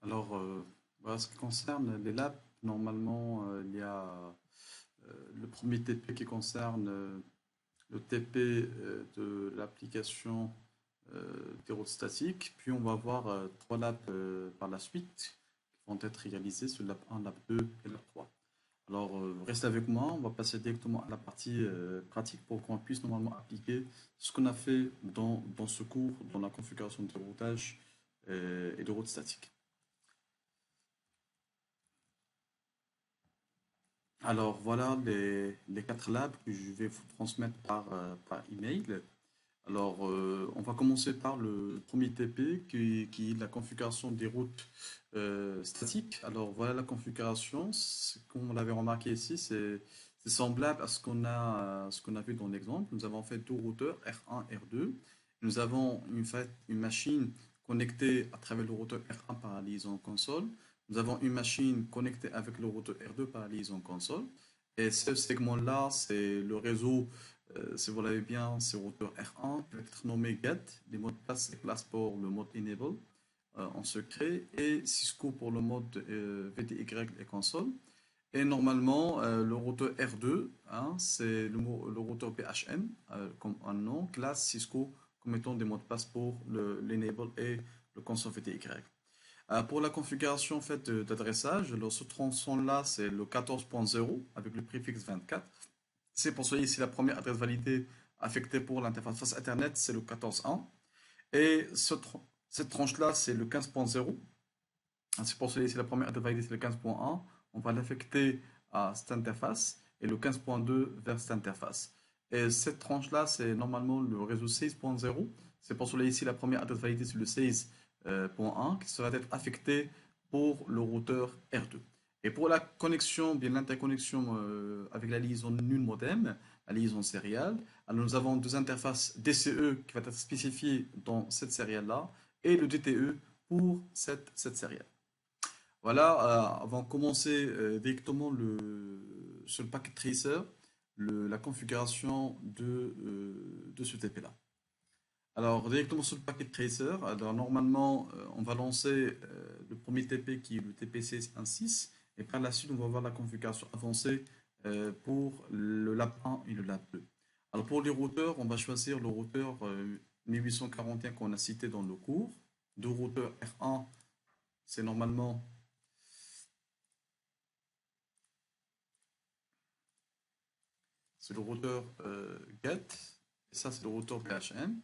Alors, voilà, ce qui concerne les labs, normalement, il y a le premier TP qui concerne le TP de l'application des routes statiques. Puis, on va avoir trois labs par la suite qui vont être réalisés sur lab 1, lab 2 et lab 3. Alors, restez avec moi, on va passer directement à la partie pratique pour qu'on puisse normalement appliquer ce qu'on a fait dans ce cours, dans la configuration de routage et de route statique. Alors voilà les quatre labs que je vais vous transmettre par email. Alors on va commencer par le premier TP qui est la configuration des routes statiques. Alors voilà la configuration. Comme on l'avait remarqué ici, c'est semblable à ce qu'on a vu dans l'exemple. Nous avons fait deux routeurs R1, R2. Nous avons une machine connectée à travers le routeur R1 par la liaison console. Nous avons une machine connectée avec le routeur R2 par liaison console. Et ce segment-là, c'est le réseau, si vous l'avez bien, c'est le routeur R1, peut être nommé GET, les mots de passe et classe pour le mode Enable en secret, et Cisco pour le mode VDY et console. Et normalement, le routeur R2, hein, c'est le routeur PHM comme un nom, classe Cisco comme étant des mots de passe pour l'Enable et le console VDY. Pour la configuration en fait, d'adressage, ce tronçon-là, c'est le 14.0 avec le préfixe 24. C'est pour cela ici la première adresse validée affectée pour l'interface face Ethernet, c'est le 14.1. Et cette tranche-là, c'est le 15.0. C'est pour cela ici la première adresse validée, c'est le 15.1. On va l'affecter à cette interface et le 15.2 vers cette interface. Et cette tranche-là, c'est normalement le réseau 16.0. C'est pour cela ici la première adresse validée, c'est le 16.1 qui sera être affecté pour le routeur R2. Et pour la connexion, bien l'interconnexion avec la liaison nul modem, la liaison sérielle, alors nous avons deux interfaces DCE qui va être spécifiée dans cette sérielle-là et le DTE pour cette sérielle. Voilà, avant de commencer directement sur le packet tracer, la configuration de ce TP-là. Alors, directement sur le packet tracer, alors normalement, on va lancer le premier TP qui est le TP616 et par la suite, on va voir la configuration avancée pour le lab 1 et le lab 2. Alors, pour les routeurs, on va choisir le routeur 1841 qu'on a cité dans le cours. Deux routeurs R1, c'est normalement c'est le routeur GET, et ça c'est le routeur PHM.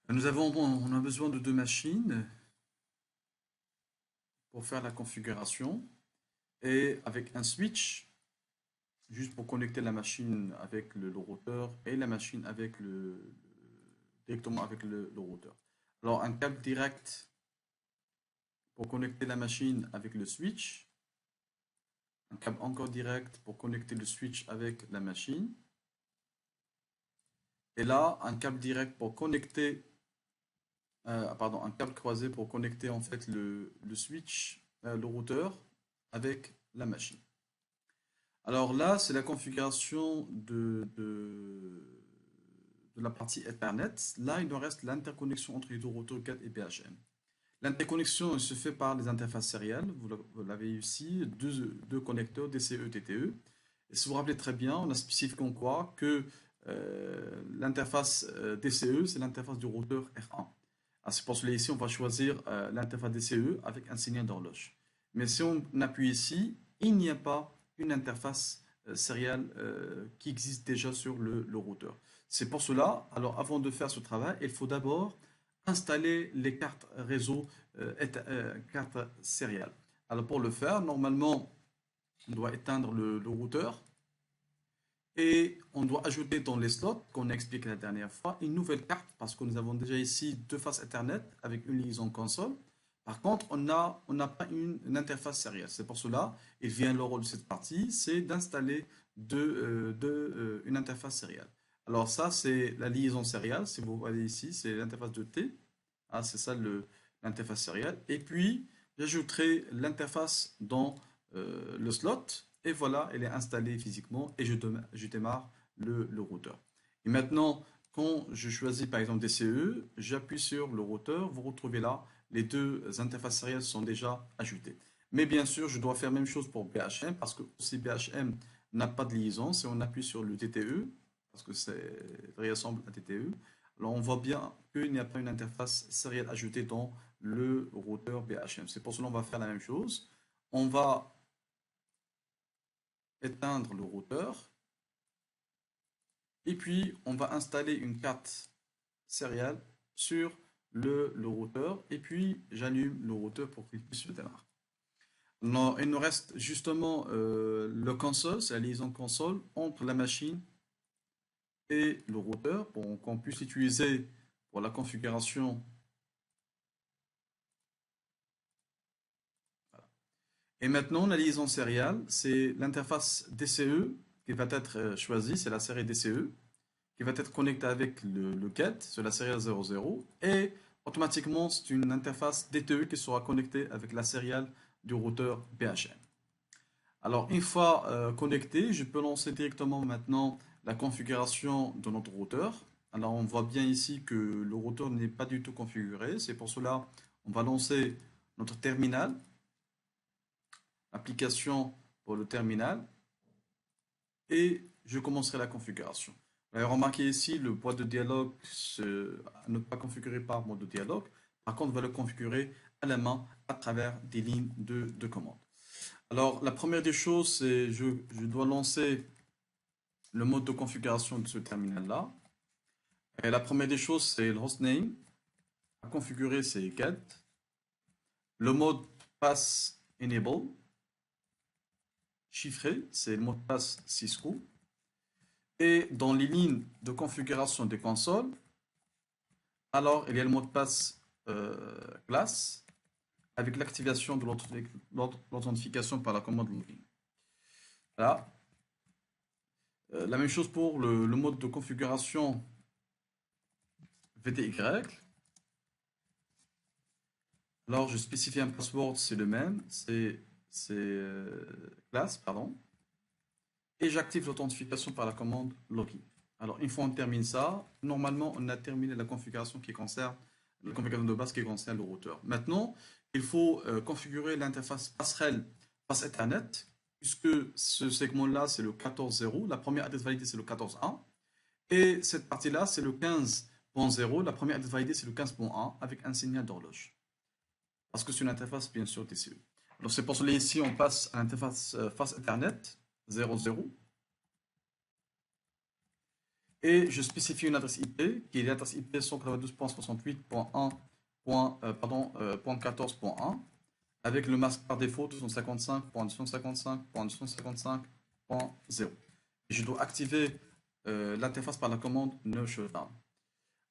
On a besoin de deux machines pour faire la configuration et avec un switch juste pour connecter la machine avec le routeur et la machine avec directement avec le routeur. Alors un câble direct pour connecter la machine avec le switch, un câble encore direct pour connecter le switch avec la machine, et là un câble direct pour connecter pardon, un câble croisé pour connecter en fait le switch, le routeur avec la machine. Alors là, c'est la configuration de la partie Ethernet. Là, il nous reste l'interconnexion entre les deux routeurs 4 et PHM. L'interconnexion se fait par les interfaces sérielles. Vous l'avez ici, deux connecteurs DCE, TTE. Et si vous vous rappelez très bien, on a spécifié en quoi que l'interface DCE, c'est l'interface du routeur R1. C'est pour cela ici, on va choisir l'interface DCE avec un signal d'horloge. Mais si on appuie ici, il n'y a pas une interface sérielle qui existe déjà sur le routeur. C'est pour cela, alors avant de faire ce travail, il faut d'abord installer les cartes réseau, cartes sériales. Alors pour le faire, normalement, on doit éteindre le routeur et on doit ajouter dans les slots qu'on a expliqué la dernière fois une nouvelle carte parce que nous avons déjà ici deux faces Ethernet avec une liaison console. Par contre, on n'a pas une interface sérielle. C'est pour cela, il vient le rôle de cette partie, c'est d'installer une interface sérielle. Alors ça, c'est la liaison sérielle. Si vous voyez ici, c'est l'interface de T. Ah, c'est ça l'interface sérielle. Et puis, j'ajouterai l'interface dans le slot. Et voilà, elle est installée physiquement et je démarre le routeur. Et maintenant, quand je choisis par exemple DCE, j'appuie sur le routeur, vous retrouvez là, les deux interfaces sérielles sont déjà ajoutées. Mais bien sûr, je dois faire la même chose pour BHM parce que aussi BHM n'a pas de liaison. Si on appuie sur le TTE, parce que c'est ressemble à TTE, alors on voit bien qu'il n'y a pas une interface sérielle ajoutée dans le routeur BHM. C'est pour cela qu'on va faire la même chose. On va éteindre le routeur et puis on va installer une carte sérielle sur le routeur et puis j'allume le routeur pour qu'il puisse se démarrer. Non, il nous reste justement le console, c'est la liaison console entre la machine et le routeur pour qu'on puisse l'utiliser pour la configuration. Et maintenant, la liaison sérielle, c'est l'interface DCE qui va être choisie, c'est la série DCE, qui va être connectée avec le CAT, c'est la série 00, et automatiquement, c'est une interface DTE qui sera connectée avec la sérielle du routeur BHM. Alors, une fois connecté, je peux lancer directement maintenant la configuration de notre routeur. Alors, on voit bien ici que le routeur n'est pas du tout configuré. C'est pour cela on va lancer notre terminal, application pour le terminal, et je commencerai la configuration. Vous allez remarquer ici le boîte de dialogue à ne pas configurer par mode de dialogue. Par contre, on va le configurer à la main à travers des lignes de commande. Alors, la première des choses, c'est je dois lancer le mode de configuration de ce terminal-là. Et la première des choses, c'est le hostname. À configurer, c'est get. Le mode pass enable. Chiffré, c'est le mot de passe Cisco. Et dans les lignes de configuration des consoles, alors il y a le mot de passe classe avec l'activation de l'authentification par la commande login. Voilà. La même chose pour le mode de configuration VDY. Alors, je spécifie un password, c'est le même, c'est classe, pardon. Et j'active l'authentification par la commande login. Alors, une fois on termine ça, normalement, on a terminé la configuration qui concerne la configuration de base qui concerne le routeur. Maintenant, il faut configurer l'interface passerelle passe Ethernet, puisque ce segment-là, c'est le 14.0. La première adresse validée, c'est le 14.1. Et cette partie-là, c'est le 15.0. La première adresse validée, c'est le 15.1 avec un signal d'horloge. Parce que c'est une interface, bien sûr, TCE. Donc, c'est pour cela ici, on passe à l'interface face Ethernet 00. Et je spécifie une adresse IP, qui est l'adresse IP 192.68.14.1, avec le masque par défaut 255.255.255.0. Et je dois activer l'interface par la commande no shutdown.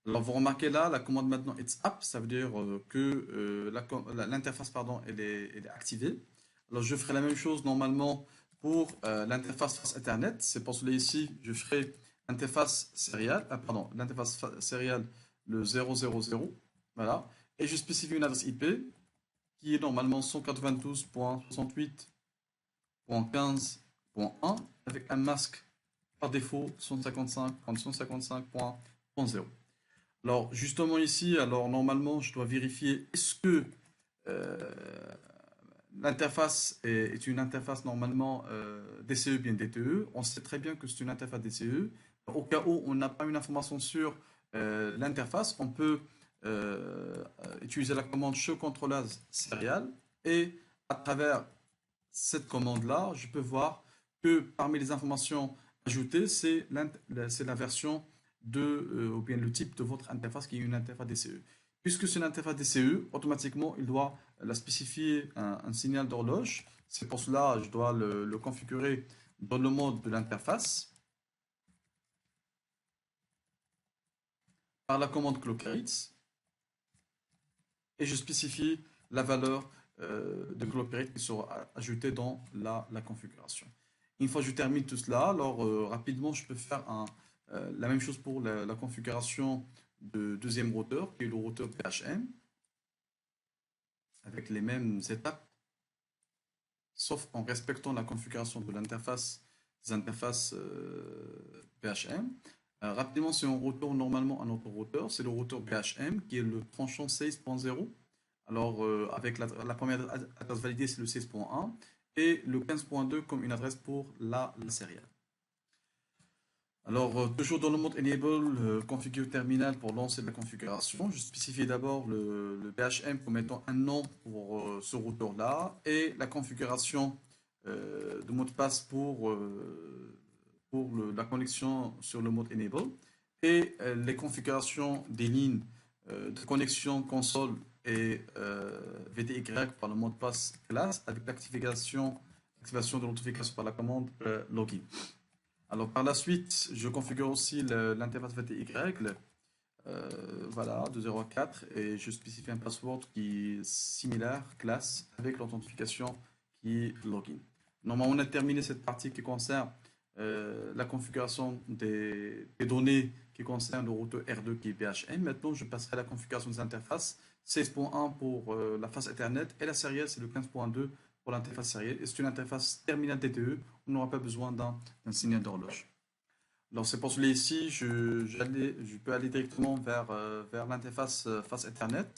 Alors, vous remarquez là, la commande maintenant it's up, ça veut dire que l'interface elle est activée. Alors, je ferai la même chose normalement pour l'interface face Ethernet. C'est pour cela ici, je ferai interface sérielle, l'interface sérielle le 000, voilà. Et je spécifie une adresse IP qui est normalement 192.68.15.1 avec un masque par défaut 155.155.0. Alors, justement ici, alors normalement, je dois vérifier est-ce que euh, l'interface est une interface normalement DCE bien DTE. On sait très bien que c'est une interface DCE. Au cas où on n'a pas une information sur l'interface, on peut utiliser la commande show controllers serial et à travers cette commande-là, je peux voir que parmi les informations ajoutées, c'est la version ou bien le type de votre interface qui est une interface DCE. Puisque c'est une interface DCE, automatiquement, il doit la spécifier un signal d'horloge. C'est pour cela que je dois le configurer dans le mode de l'interface par la commande clockRate et je spécifie la valeur de clockRate qui sera ajoutée dans la configuration. Une fois que je termine tout cela, alors rapidement, je peux faire la même chose pour la configuration de deuxième routeur, qui est le routeur PHM, avec les mêmes étapes, sauf en respectant la configuration de l'interface, des interfaces BHM. Rapidement, si on retourne normalement à notre routeur, c'est le routeur BHM qui est le tranchant 16.0. Alors, avec la première adresse validée, c'est le 16.1 et le 15.2 comme une adresse pour la série. Alors, toujours dans le mode Enable, configure terminal pour lancer la configuration. Je spécifie d'abord le BHM comme étant un nom pour ce routeur-là et la configuration de mot de passe pour la connexion sur le mode Enable et les configurations des lignes de connexion console et VDY par le mot de passe classe avec l'activation de l'authentification par la commande login. Alors par la suite, je configure aussi l'interface VTY, voilà, de 0 à 4, et je spécifie un password qui est similaire, classe, avec l'authentification qui est login. Normalement, on a terminé cette partie qui concerne la configuration des données qui concernent le routeur R2 qui est BHM. Maintenant, je passerai à la configuration des interfaces. 16.1 pour la face Ethernet et la sérielle, c'est le 15.2 pour l'interface sérielle. Et c'est une interface terminale TTE. On n'aura pas besoin d'un signal d'horloge. Alors, c'est pour cela ici, je peux aller directement vers l'interface face Ethernet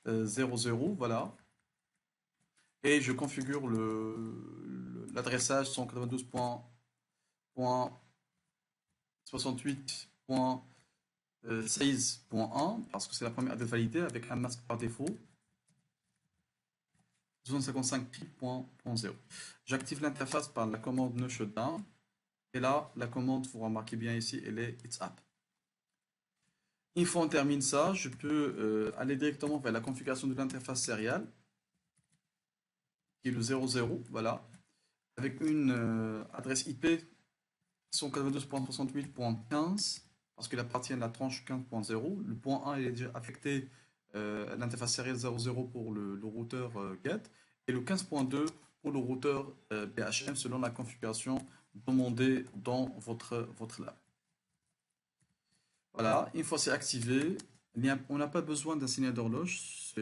00, voilà. Et je configure l'adressage 192.68.16.1 parce que c'est la première adresse validée avec un masque par défaut. 255.0. J'active l'interface par la commande no shutdown. Et là, la commande, vous remarquez bien ici, elle est It's Up. Une fois on termine ça, je peux aller directement vers la configuration de l'interface sériale, qui est le 00, voilà, avec une adresse IP 192.68.15, parce qu'il appartient à la tranche 15.0. Le point 1 est déjà affecté à l'interface sérielle 00 pour le routeur GET, et le 15.2 pour le routeur BHM selon la configuration demandée dans votre lab. Voilà, une fois c'est activé, on n'a pas besoin d'un signal d'horloge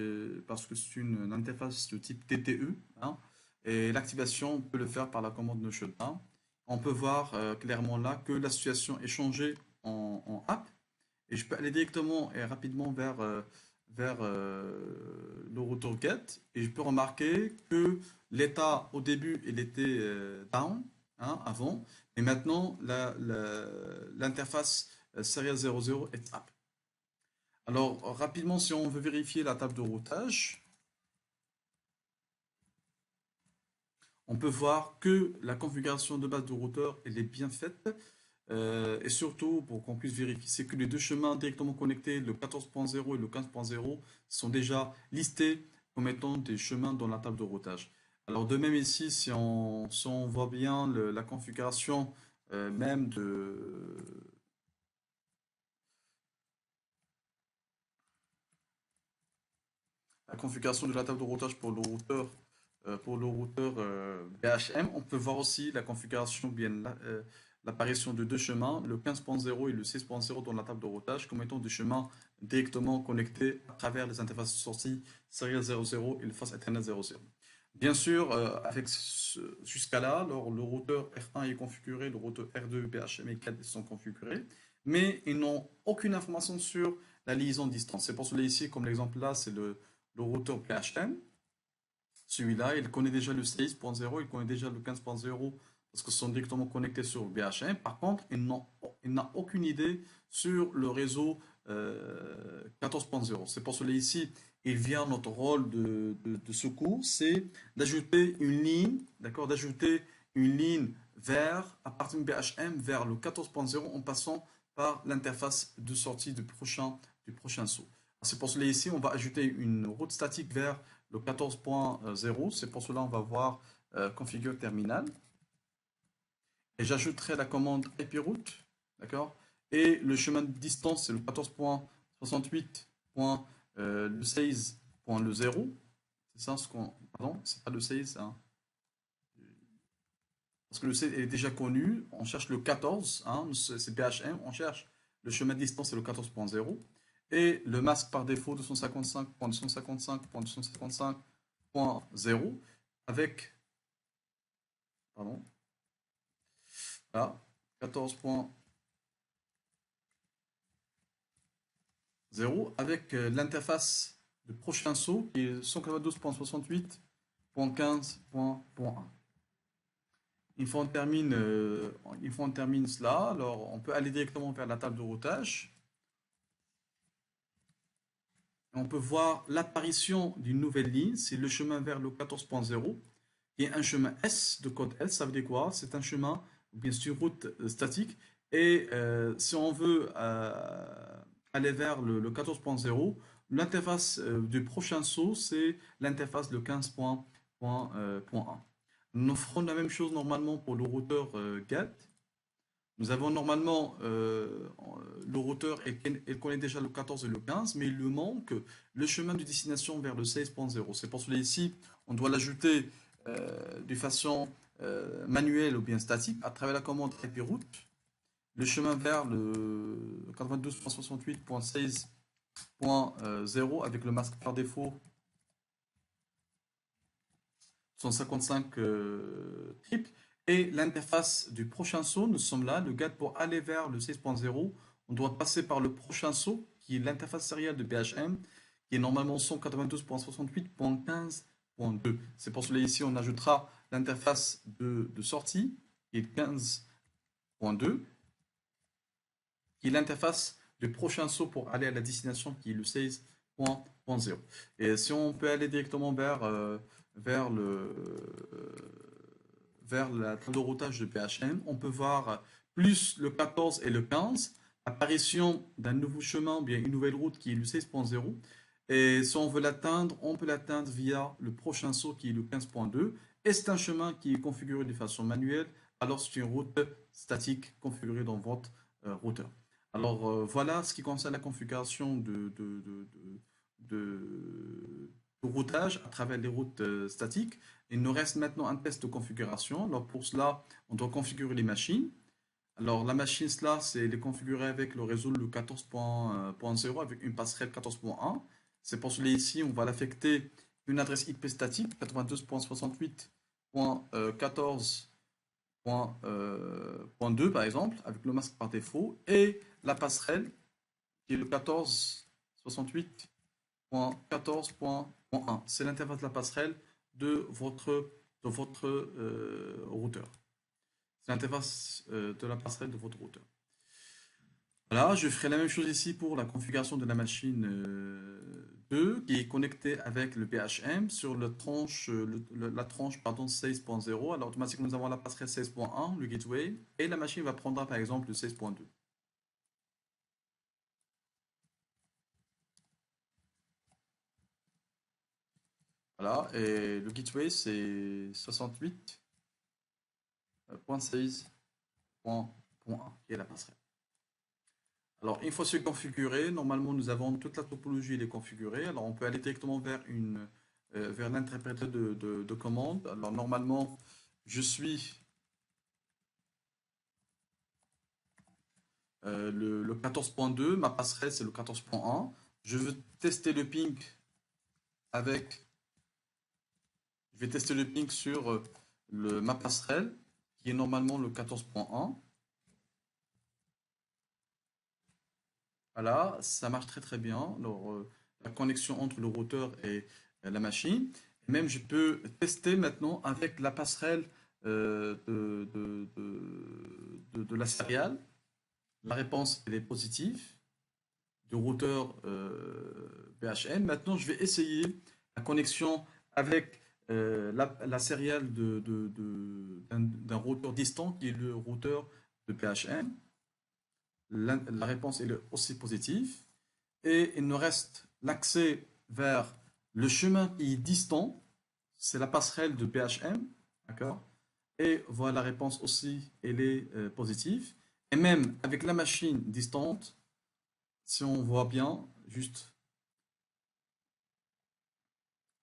parce que c'est une interface de type TTE. Hein, et l'activation, on peut le faire par la commande no shutdown. On peut voir clairement là que la situation est changée en app. Et je peux aller directement et rapidement vers le routeur get. Et je peux remarquer que l'état au début, il était down hein, avant. Et maintenant, l'interface Serial 00 est up. Alors, rapidement, si on veut vérifier la table de routage, on peut voir que la configuration de base du routeur elle est bien faite. Et surtout, pour qu'on puisse vérifier, c'est que les deux chemins directement connectés, le 14.0 et le 15.0, sont déjà listés comme étant des chemins dans la table de routage. Alors, de même ici, si on voit bien la configuration même de la configuration de la table de routage pour le routeur BHM. On peut voir aussi la configuration, bien l'apparition de deux chemins, le 15.0 et le 16.0 dans la table de routage, comme étant des chemins directement connectés à travers les interfaces sorties Serial 00 et le face Ethernet 00. Bien sûr, jusqu'à là, le routeur R1 est configuré, le routeur R2, BHM et 4 sont configurés, mais ils n'ont aucune information sur la liaison distance. C'est pour cela ici, comme l'exemple là, c'est le routeur BHM. Celui-là, il connaît déjà le 16.0, il connaît déjà le 15.0 parce que ce sont directement connectés sur le BHM. Par contre, il n'a aucune idée sur le réseau 14.0. C'est pour cela ici, il vient notre rôle de secours, c'est d'ajouter une ligne, d'accord, d'ajouter une ligne à partir du BHM vers le 14.0 en passant par l'interface de sortie du prochain saut. C'est pour cela ici, on va ajouter une route statique vers le 14.0. C'est pour cela on va voir configure terminal. Et j'ajouterai la commande IP route, d'accord. Et le chemin de distance, c'est le 14.68.16.0. C'est ça ce qu'on. Pardon, c'est pas le 16, hein. Parce que le 16 est déjà connu. On cherche le 14, hein, c'est BHM. On cherche le chemin de distance, c'est le 14.0. Et le masque par défaut 255.255.255.0 avec pardon, là, 14.0 0 avec l'interface de prochain saut qui est 192.68.15.1. Une fois on termine cela, alors on peut aller directement vers la table de routage. On peut voir l'apparition d'une nouvelle ligne, c'est le chemin vers le 14.0, qui est un chemin S de code S. Ça veut dire quoi? C'est un chemin, bien sûr, route statique. Et si on veut aller vers le 14.0, l'interface du prochain saut, c'est l'interface de 15.1. Nous ferons la même chose normalement pour le routeur GET. Nous avons normalement le routeur, il connaît déjà le 14 et le 15, mais il lui manque le chemin de destination vers le 16.0. C'est pour cela ici, on doit l'ajouter de façon manuelle ou bien statique à travers la commande iproute. Le chemin vers le 92.68.16.0 avec le masque par défaut 155 triples. Et l'interface du prochain saut, nous sommes là, le GAT pour aller vers le 16.0, on doit passer par le prochain saut, qui est l'interface sérielle de BHM, qui est normalement 192.68.15.2. C'est pour cela ici, on ajoutera l'interface de sortie, qui est 15.2, qui est l'interface du prochain saut pour aller à la destination, qui est le 16.0. Et si on peut aller directement vers la table de routage de PHM, on peut voir plus le 14 et le 15, apparition d'un nouveau chemin, bien une nouvelle route qui est le 16.0. Et si on veut l'atteindre, on peut l'atteindre via le prochain saut qui est le 15.2. Et c'est un chemin qui est configuré de façon manuelle, alors c'est une route statique configurée dans votre routeur. Alors voilà ce qui concerne la configuration de routage à travers les routes statiques. Il nous reste maintenant un test de configuration. Alors pour cela, on doit configurer les machines. Alors la machine, cela, c'est les configurer avec le réseau le 14.0 avec une passerelle 14.1. C'est pour cela ici, on va l'affecter une adresse IP statique 92.68.14.2 par exemple, avec le masque par défaut, et la passerelle qui est le 14.68.14.1. C'est l'interface de la passerelle de votre routeur. C'est l'interface de la passerelle de votre routeur. Voilà, je ferai la même chose ici pour la configuration de la machine 2 qui est connectée avec le PHM sur la tranche 16.0. Alors automatiquement nous avons la passerelle 16.1, le gateway, et la machine va prendre par exemple le 16.2. Voilà, et le gateway c'est 68.16.1 qui est la passerelle. Alors, une fois c'est configuré, normalement nous avons toute la topologie elle est configurée. Alors, on peut aller directement vers l'interpréteur de commande. Alors, normalement, je suis le 14.2, ma passerelle c'est le 14.1. Je veux tester le ping avec. Je vais tester le ping sur ma passerelle qui est normalement le 14.1. Voilà, ça marche très très bien. Alors, la connexion entre le routeur et la machine. Même, je peux tester maintenant avec la passerelle de la céréale. La réponse, elle est positive du routeur BHN. Maintenant, je vais essayer la connexion avec la céréale d'un routeur distant qui est le routeur de PHM. La réponse est aussi positive. Et il nous reste l'accès vers le chemin qui est distant, c'est la passerelle de PHM, d'accord? Et voilà, la réponse aussi, elle est positive. Et même avec la machine distante, si on voit bien, juste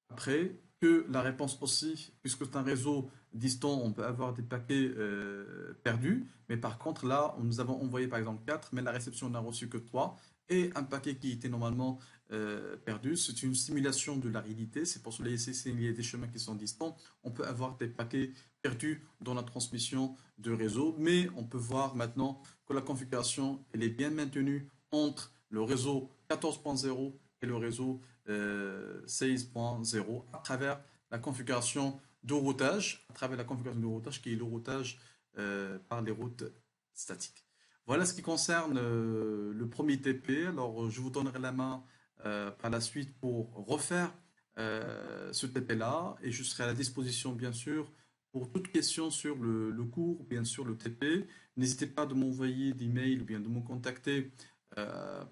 après, que la réponse aussi, puisque c'est un réseau distant, on peut avoir des paquets perdus, mais par contre là, nous avons envoyé par exemple 4, mais la réception n'a reçu que 3, et un paquet qui était normalement perdu. C'est une simulation de la réalité, c'est pour cela ici, s'il y a des chemins qui sont distants, on peut avoir des paquets perdus dans la transmission de réseau, mais on peut voir maintenant que la configuration, elle est bien maintenue entre le réseau 14.0 et le réseau 16.0 à travers la configuration de routage, qui est le routage par les routes statiques. Voilà ce qui concerne le premier TP. Alors, je vous donnerai la main par la suite pour refaire ce TP-là et je serai à la disposition, bien sûr, pour toute question sur le cours, bien sûr, le TP. N'hésitez pas de m'envoyer des mails ou bien de me contacter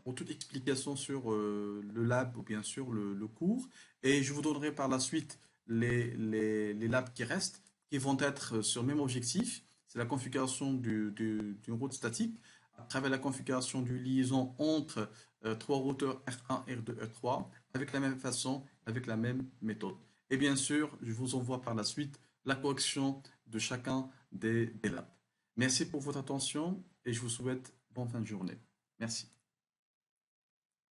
pour toute explication sur le lab ou bien sûr le cours. Et je vous donnerai par la suite les labs qui restent, qui vont être sur le même objectif. C'est la configuration d'une route statique à travers la configuration du liaison entre trois routeurs R1, R2, R3 avec la même façon, avec la même méthode. Et bien sûr, je vous envoie par la suite la correction de chacun des labs. Merci pour votre attention et je vous souhaite bonne fin de journée. Merci.